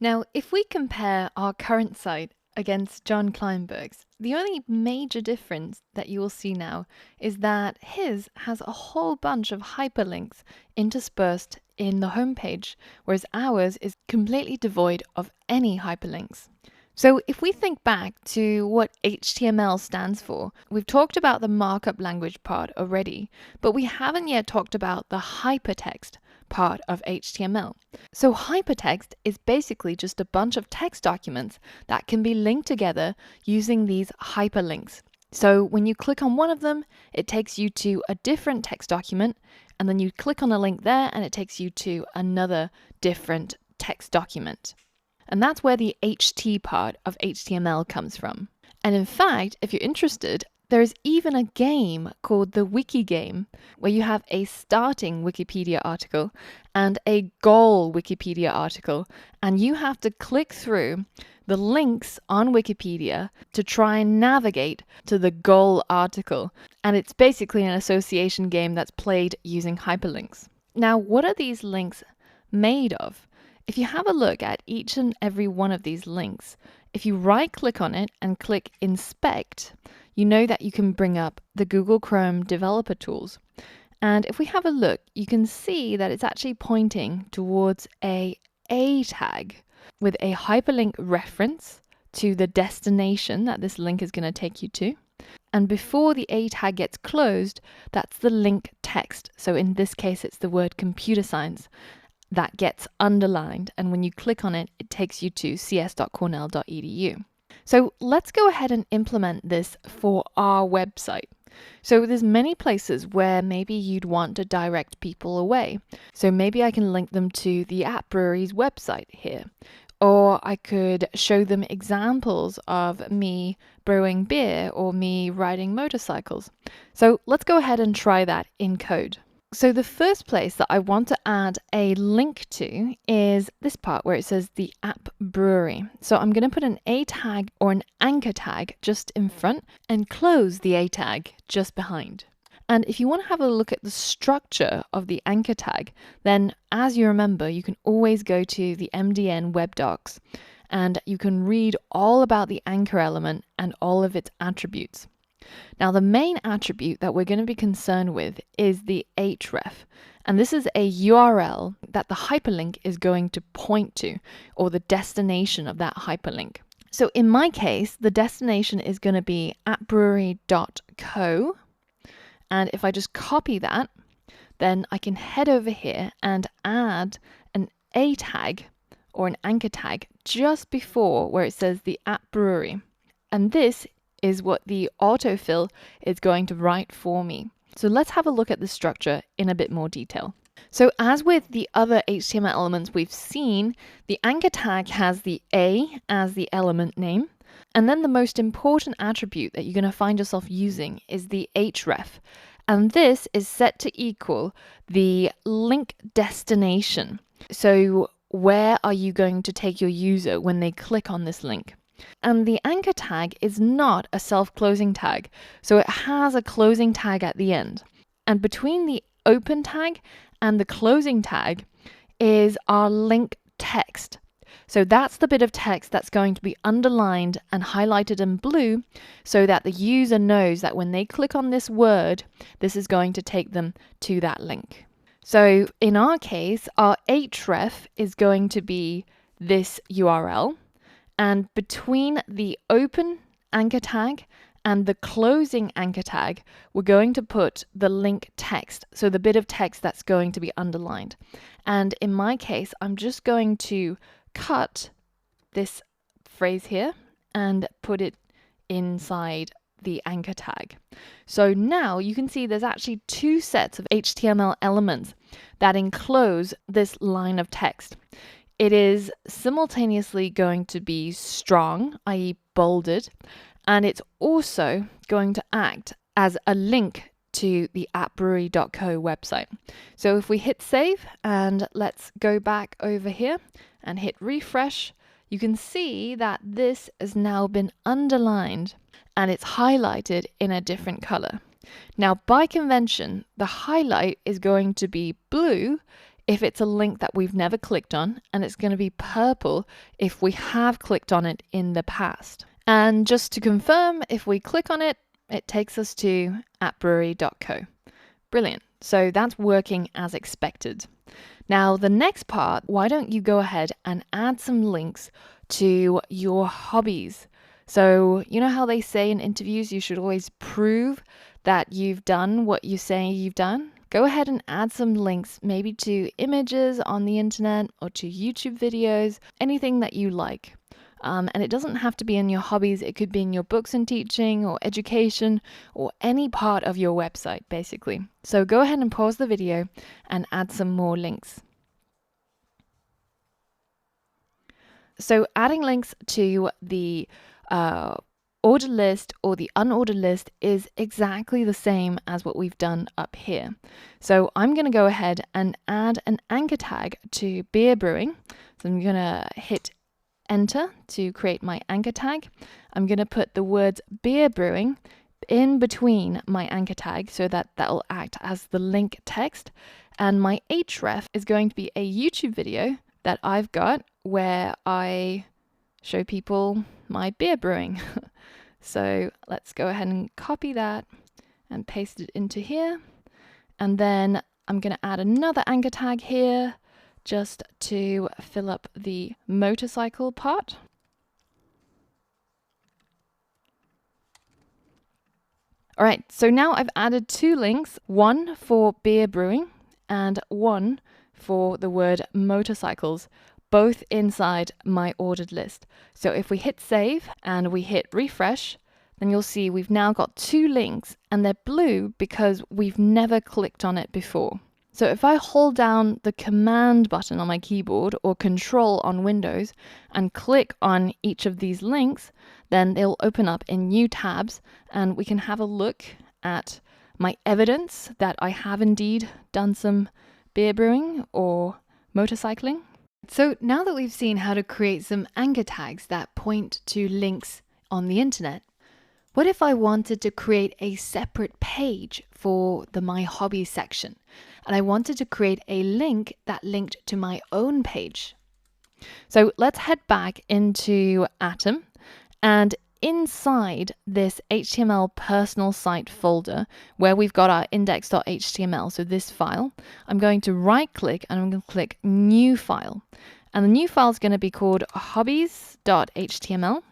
Now, if we compare our current site against John Kleinberg's, the only major difference that you will see now is that his has a whole bunch of hyperlinks interspersed in the homepage, whereas ours is completely devoid of any hyperlinks. So if we think back to what HTML stands for, we've talked about the markup language part already, but we haven't yet talked about the hypertext part of HTML. So hypertext is basically just a bunch of text documents that can be linked together using these hyperlinks. So when you click on one of them, it takes you to a different text document, and then you click on a link there and it takes you to another different text document. And that's where the HT part of HTML comes from. And in fact, if you're interested, there's even a game called the Wiki Game, where you have a starting Wikipedia article and a goal Wikipedia article, and you have to click through the links on Wikipedia to try and navigate to the goal article. And it's basically an association game that's played using hyperlinks. Now, what are these links made of? If you have a look at each and every one of these links, if you right-click on it and click Inspect, you know that you can bring up the Google Chrome developer tools. And if we have a look, you can see that it's actually pointing towards a tag with a hyperlink reference to the destination that this link is going to take you to. And before the A tag gets closed, that's the link text. So in this case, it's the word computer science that gets underlined, and when you click on it, it takes you to cs.cornell.edu. So let's go ahead and implement this for our website. So there's many places where maybe you'd want to direct people away. So maybe I can link them to the App Brewery's website here. Or I could show them examples of me brewing beer or me riding motorcycles. So let's go ahead and try that in code. So the first place that I want to add a link to is this part where it says the App Brewery. So I'm going to put an A tag or an anchor tag just in front and close the A tag just behind. And if you want to have a look at the structure of the anchor tag, then as you remember, you can always go to the MDN web docs and you can read all about the anchor element and all of its attributes. Now, the main attribute that we're going to be concerned with is the href. And this is a URL that the hyperlink is going to point to, or the destination of that hyperlink. So in my case, the destination is going to be appbrewery.co. And if I just copy that, then I can head over here and add an A tag or an anchor tag just before where it says the App Brewery. And this is what the autofill is going to write for me. So let's have a look at the structure in a bit more detail. So as with the other HTML elements we've seen, the anchor tag has the A as the element name. And then the most important attribute that you're going to find yourself using is the href. And this is set to equal the link destination. So where are you going to take your user when they click on this link? And the anchor tag is not a self-closing tag, so it has a closing tag at the end. And between the open tag and the closing tag is our link text. So that's the bit of text that's going to be underlined and highlighted in blue so that the user knows that when they click on this word, this is going to take them to that link. So in our case, our href is going to be this URL. And between the open anchor tag and the closing anchor tag, we're going to put the link text, so the bit of text that's going to be underlined. And in my case, I'm just going to cut this phrase here and put it inside the anchor tag. So now you can see there's actually two sets of HTML elements that enclose this line of text. It is simultaneously going to be strong, i.e. bolded, and it's also going to act as a link to the appbrewery.co website. So if we hit save and let's go back over here and hit refresh, you can see that this has now been underlined and it's highlighted in a different color. Now, by convention, the highlight is going to be blue if it's a link that we've never clicked on, and it's going to be purple if we have clicked on it in the past. And just to confirm, if we click on it, it takes us to appbrewery.co. Brilliant. So that's working as expected. Now, the next part, why don't you go ahead and add some links to your hobbies? So, you know how they say in interviews you should always prove that you've done what you say you've done? Go ahead and add some links, maybe to images on the internet or to YouTube videos, anything that you like. And it doesn't have to be in your hobbies. It could be in your books and teaching or education or any part of your website, basically. So go ahead and pause the video and add some more links. So adding links to the ordered list or the unordered list is exactly the same as what we've done up here. So I'm going to go ahead and add an anchor tag to beer brewing. So I'm going to hit enter to create my anchor tag. I'm going to put the words beer brewing in between my anchor tag so that will act as the link text. And my href is going to be a YouTube video that I've got where I show people my beer brewing. So let's go ahead and copy that and paste it into here. And then I'm going to add another anchor tag here just to fill up the motorcycle part. All right, so now I've added two links, one for beer brewing and one for the word motorcycles, both inside my ordered list. So if we hit save and we hit refresh, then you'll see we've now got two links and they're blue because we've never clicked on it before. So if I hold down the command button on my keyboard or control on Windows and click on each of these links, then they'll open up in new tabs and we can have a look at my evidence that I have indeed done some beer brewing or motorcycling. So now that we've seen how to create some anchor tags that point to links on the internet, what if I wanted to create a separate page for the My Hobbies section and I wanted to create a link that linked to my own page? So let's head back into Atom, and inside this HTML personal site folder where we've got our index.html, so this file, I'm going to right click and I'm going to click new file. And the new file is going to be called hobbies.html.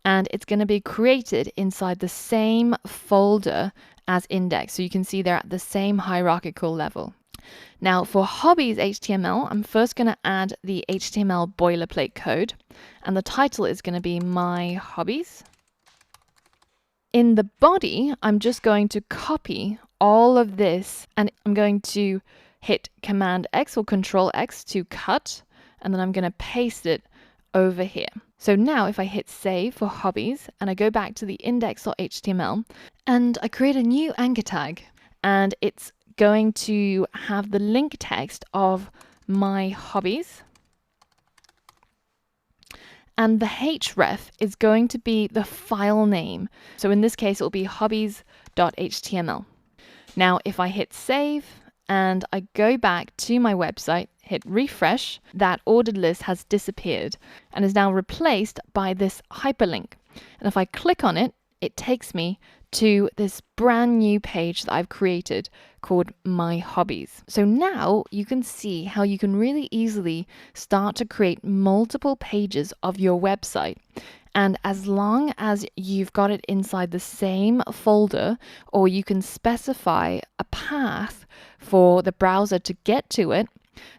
And it's going to be created inside the same folder as index. So you can see they're at the same hierarchical level. Now for hobbies HTML, I'm first going to add the HTML boilerplate code. And the title is going to be My Hobbies. In the body, I'm just going to copy all of this and I'm going to hit Command X or Control X to cut. And then I'm going to paste it over here. So now if I hit save for hobbies and I go back to the index.html and I create a new anchor tag, and it's going to have the link text of my hobbies. And the href is going to be the file name. So in this case, it will be hobbies.html. Now, if I hit save and I go back to my website, hit refresh, that ordered list has disappeared and is now replaced by this hyperlink. And if I click on it, it takes me to this brand new page that I've created called My Hobbies. So now you can see how you can really easily start to create multiple pages of your website. And as long as you've got it inside the same folder, or you can specify a path for the browser to get to it,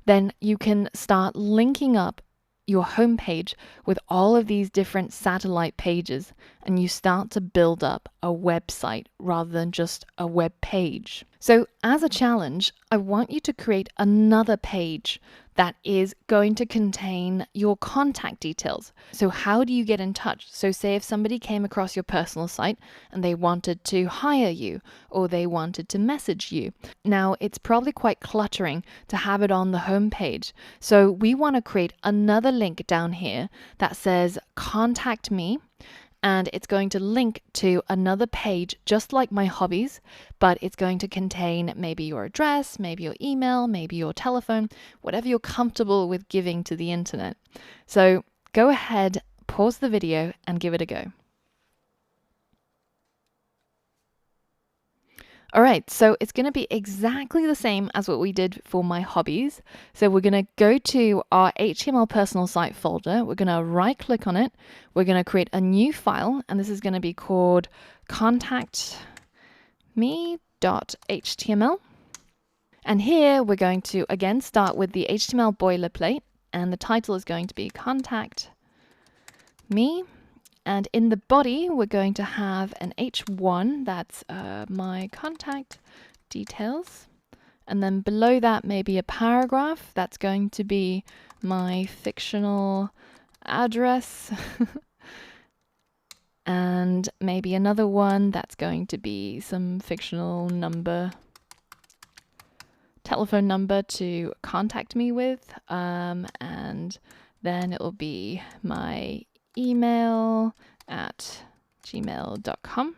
then you can start linking up your homepage with all of these different satellite pages, and you start to build up a website rather than just a web page. So as a challenge, I want you to create another page that is going to contain your contact details. So how do you get in touch? So say if somebody came across your personal site and they wanted to hire you or they wanted to message you. Now it's probably quite cluttering to have it on the home page. So we want to create another link down here that says contact me. and it's going to link to another page just like my hobbies, but it's going to contain maybe your address, maybe your email, maybe your telephone, whatever you're comfortable with giving to the internet. So go ahead, pause the video and give it a go. All right, so it's going to be exactly the same as what we did for my hobbies. So we're going to go to our HTML personal site folder. We're going to right click on it. We're going to create a new file, and this is going to be called contactme.html. And here we're going to again start with the HTML boilerplate, and the title is going to be Contact Me. And in the body, we're going to have an H1, that's my contact details. And then below that, maybe a paragraph, that's going to be my fictional address. And maybe another one, that's going to be some fictional number, telephone number to contact me with. And then it will be my email at gmail.com.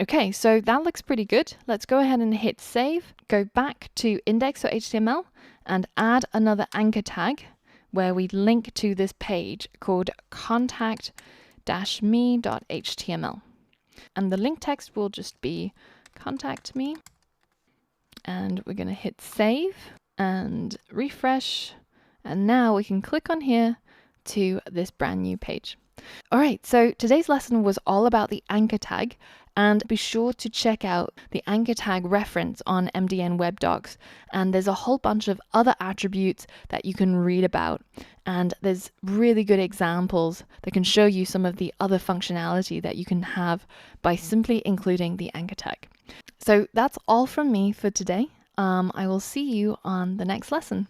Okay, so that looks pretty good. Let's go ahead and hit save. Go back to index.html and add another anchor tag where we link to this page called contact-me.html. And the link text will just be contact me. And we're going to hit save and refresh. And now we can click on here to this brand new page. All right, so today's lesson was all about the anchor tag, and be sure to check out the anchor tag reference on MDN Web Docs. And there's a whole bunch of other attributes that you can read about, and there's really good examples that can show you some of the other functionality that you can have by simply including the anchor tag. So that's all from me for today. I will see you on the next lesson.